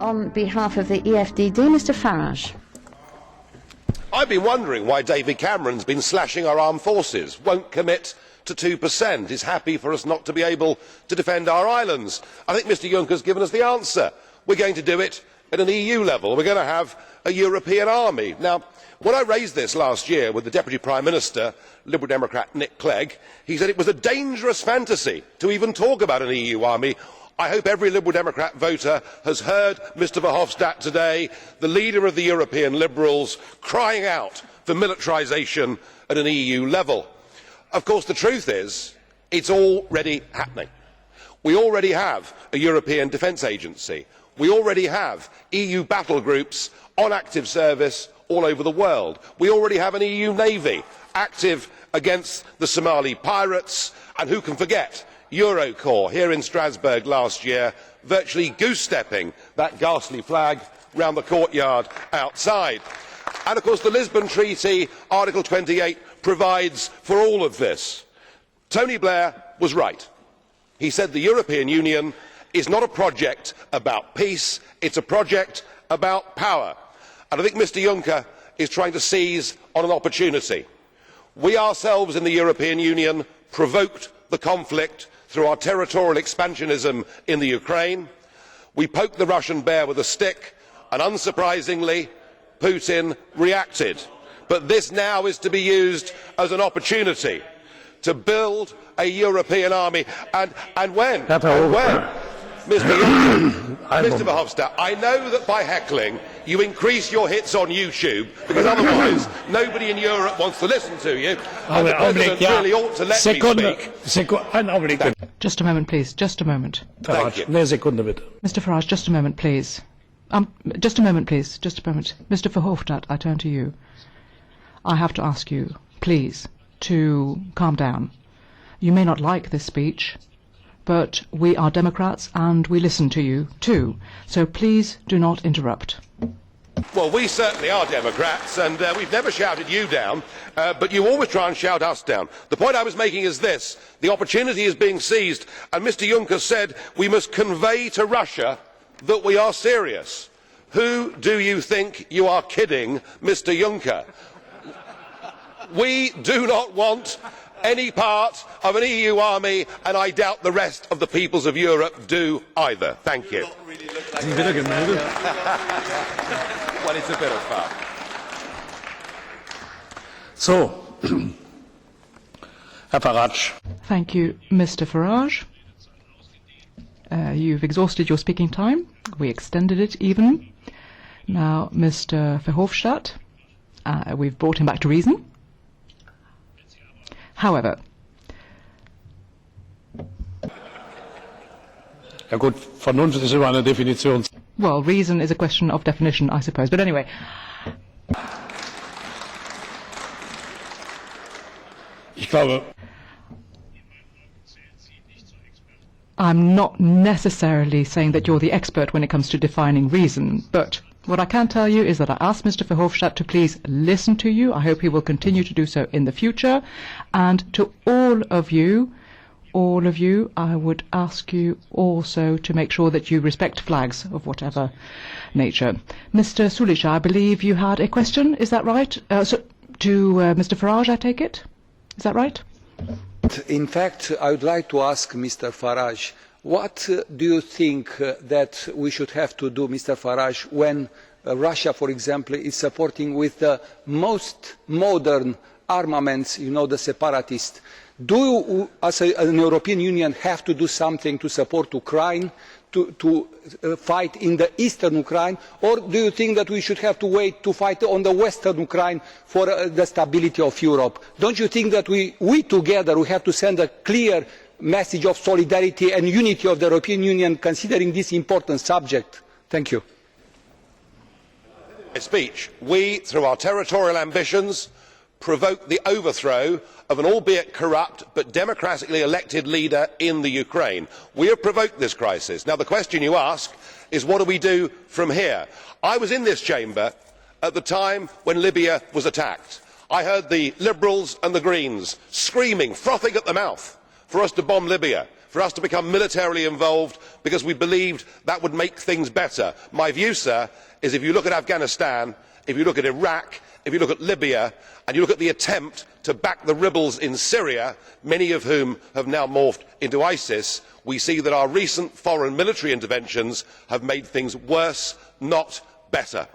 On behalf of the EFDD, Mr Farage. I've been wondering why David Cameron's been slashing our armed forces, won't commit to 2%, is happy for us not to be able to defend our islands. I think Mr Juncker's given us the answer. We're going to do it at an EU level. We're going to have a European army. Now, when I raised this last year with the Deputy Prime Minister, Liberal Democrat Nick Clegg, he said it was a dangerous fantasy to even talk about an EU army. I hope every Liberal Democrat voter has heard Mr Verhofstadt today, the leader of the European Liberals, crying out for militarisation at an EU level. Of course, the truth is, it's already happening. We already have a European Defence Agency. We already have EU battle groups on active service all over the world. We already have an EU Navy active against the Somali pirates, and who can forget Eurocorps here in Strasbourg last year, virtually goose-stepping that ghastly flag round the courtyard outside. And of course the Lisbon Treaty, Article 28, provides for all of this. Tony Blair was right. He said the European Union is not a project about peace, it's a project about power. And I think Mr Juncker is trying to seize on an opportunity. We ourselves in the European Union provoked the conflict through our territorial expansionism in the Ukraine. We poked the Russian bear with a stick, and unsurprisingly, Putin reacted. But this now is to be used as an opportunity to build a European army. And when? Mr Juncker, Mr Verhofstadt, I know that by heckling you increase your hits on YouTube, because otherwise nobody in Europe wants to listen to you, and the President really ought to let me speak. Just a moment, please. Just a moment. Thank you. Mr Farage, just a moment, please. Just a moment, please. Just a moment. Mr Verhofstadt, I turn to you. I have to ask you, please, to calm down. You may not like this speech, but we are Democrats and we listen to you too. So please do not interrupt. Well, we certainly are Democrats, and we've never shouted you down, but you always try and shout us down. The point I was making is this: the opportunity is being seized, and Mr Juncker said we must convey to Russia that we are serious. Who do you think you are kidding, Mr Juncker? We do not want any part of an EU army, and I doubt the rest of the peoples of Europe do either. Thank you. Well, it's a bit of fun. So, Herr Farage. Thank you, Mr Farage. You've exhausted your speaking time. We extended it even. Now, Mr Verhofstadt, we've brought him back to reason. However, ja gut, Vernunft ist immer eine Definition. Well, reason is a question of definition, I suppose. But anyway, Ich glaube, I'm not necessarily saying that you're the expert when it comes to defining reason, but what I can tell you is that I asked Mr Verhofstadt to please listen to you. I hope he will continue to do so in the future. And to all of you, I would ask you also to make sure that you respect flags of whatever nature. Mr Sulic, I believe you had a question, is that right? To Mr Farage, I take it? Is that right? In fact, I would like to ask Mr Farage, what do you think that we should have to do, Mr Farage, when Russia, for example, is supporting with the most modern armaments, you know, the separatists? Do you, as an European Union, have to do something to support Ukraine, to fight in the eastern Ukraine, or do you think that we should have to wait to fight on the western Ukraine for the stability of Europe? Don't you think that we together have to send a clear message of solidarity and unity of the European Union considering this important subject? Thank you. Speech. We, through our territorial ambitions, provoked the overthrow of an albeit corrupt but democratically elected leader in the Ukraine. We have provoked this crisis. Now the question you ask is, what do we do from here? I was in this chamber at the time when Libya was attacked. I heard the Liberals and the Greens screaming, frothing at the mouth, for us to bomb Libya, for us to become militarily involved because we believed that would make things better. My view, sir, is if you look at Afghanistan, if you look at Iraq, if you look at Libya and you look at the attempt to back the rebels in Syria, many of whom have now morphed into ISIS, we see that our recent foreign military interventions have made things worse, not better.